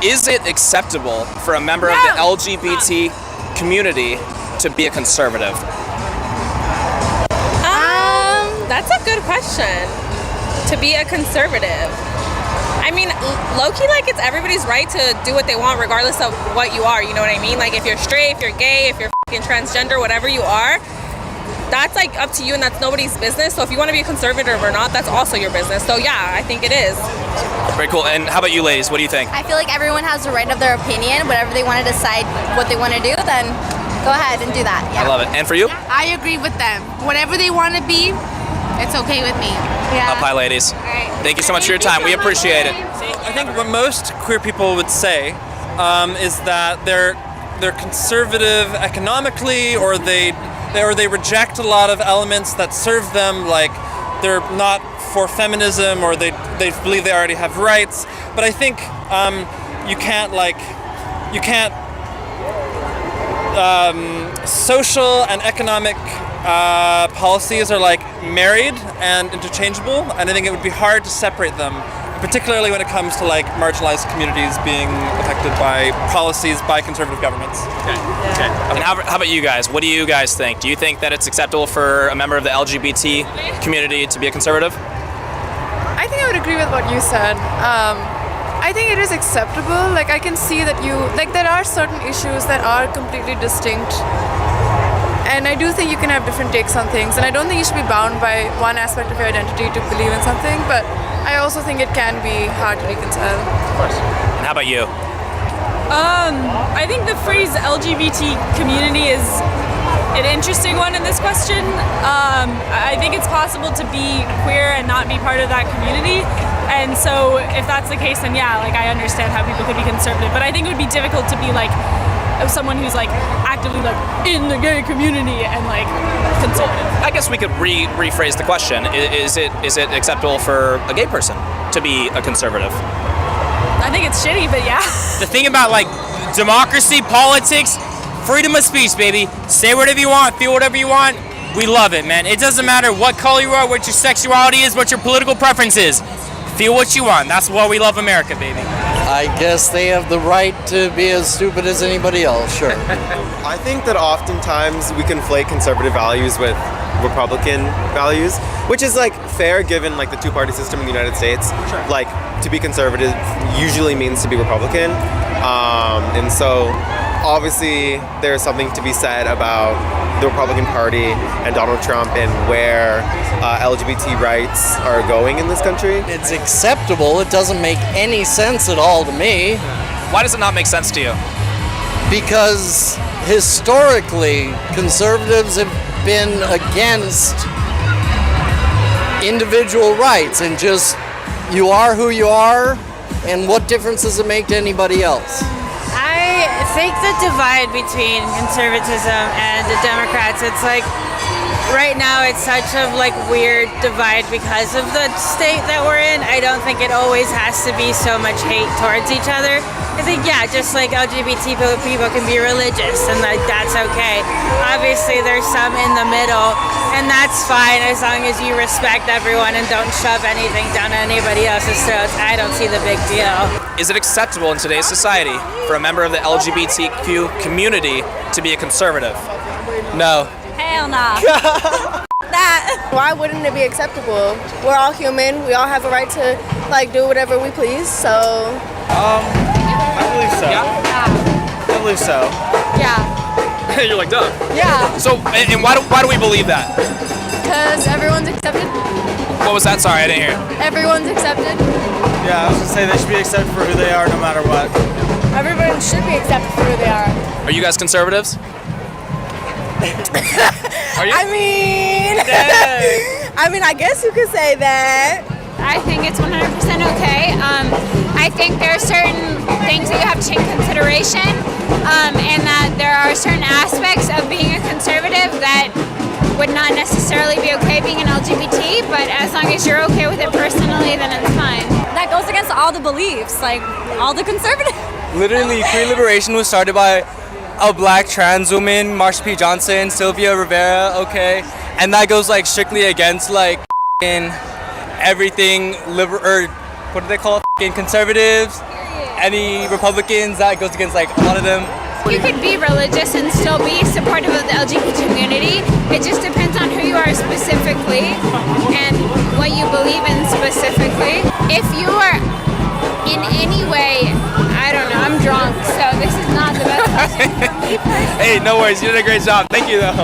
Is it acceptable for a member of the LGBT community to be a conservative? That's a good question. To be a conservative. I mean, low-key, like, it's everybody's right to do what they want regardless of what you are, you know what I mean? Like, if you're straight, if you're gay, if you're fucking transgender, whatever you are, that's, like, up to you and that's nobody's business. So if you want to be a conservative or not, that's also your business. So, yeah, I think it is. Very cool. And how about you ladies? What do you think? I feel like everyone has the right of their opinion. Whatever they want to decide what they want to do, then go ahead and do that. Yeah. I love it. And for you? I agree with them. Whatever they want to be, it's okay with me. Up high, ladies. All right. Thank you so much for your time. We appreciate it. I think what most queer people would say is that they're conservative economically, or they reject a lot of elements that serve them, like they're not for feminism, or they believe they already have rights. But I think you can't social and economic policies are like married and interchangeable, and I think it would be hard to separate them, particularly when it comes to like marginalized communities being affected by policies by conservative governments. Okay. And how about you guys? What do you guys think? Do you think that it's acceptable for a member of the LGBT community to be a conservative? I think I would agree with what you said. I think it is acceptable. Like, I can see that there are certain issues that are completely distinct. And I do think you can have different takes on things. And I don't think you should be bound by one aspect of your identity to believe in something. But I also think it can be hard to reconcile. Of course. And how about you? I think the phrase LGBT community is an interesting one in this question. I think it's possible to be queer and not be part of that community. And so if that's the case, then yeah, like I understand how people could be conservative. But I think it would be difficult to be like someone who's like actively like in the gay community and like conservative. I guess we could rephrase the question. Is it acceptable for a gay person to be a conservative? I think it's shitty, but yeah. The thing about like democracy, politics, freedom of speech, baby. Say whatever you want, feel whatever you want. We love it, man. It doesn't matter what color you are, what your sexuality is, what your political preference is. Feel what you want. That's why we love America, baby. I guess they have the right to be as stupid as anybody else, sure. I think that oftentimes we conflate conservative values with Republican values, which is like fair given like the two-party system in the United States. Sure. Like, to be conservative usually means to be Republican. And so obviously there's something to be said about the Republican Party and Donald Trump and where LGBT rights are going in this country. It's acceptable. It doesn't make any sense at all to me. Why does it not make sense to you? Because historically, conservatives have been against individual rights and just, you are who you are, and what difference does it make to anybody else? I think the divide between conservatism and the Democrats, it's like right now it's such a like weird divide because of the state that we're in. I don't think it always has to be so much hate towards each other. I think, yeah, just like LGBT people can be religious and like that's okay. Obviously there's some in the middle and that's fine as long as you respect everyone and don't shove anything down anybody else's throats. I don't see the big deal. Is it acceptable in today's society for a member of the LGBTQ community to be a conservative? No. Hell nah. That. Why wouldn't it be acceptable? We're all human. We all have a right to like do whatever we please. So. I believe so. Yeah? I believe so. Yeah. You're like, duh. Yeah. So, and why do we believe that? Because everyone's accepted. What was that? Sorry, I didn't hear. Everyone's accepted. Yeah, I was gonna say they should be accepted for who they are, no matter what. Everyone should be accepted for who they are. Are you guys conservatives? Are you? I mean, I guess you could say that. I think it's 100% okay. I think there are certain things that you have to take into consideration, and that there are certain aspects of being a conservative that would not necessarily be okay being an LGBT, but as long as you're okay with it personally, then it's fine. That goes against all the beliefs, like all the conservative. Literally, queer liberation was started by a black trans woman, Marsha P. Johnson, Sylvia Rivera, okay? And that goes like strictly against like everything, what do they call it? Conservatives. any Republicans that goes against like a lot of them. You could be religious and still be supportive of the LGBT community. It just depends on who you are specifically and what you believe in specifically. If you are in any way, I don't know, I'm drunk, so this is not the best question for me personally. Hey, no worries. You did a great job. Thank you, though.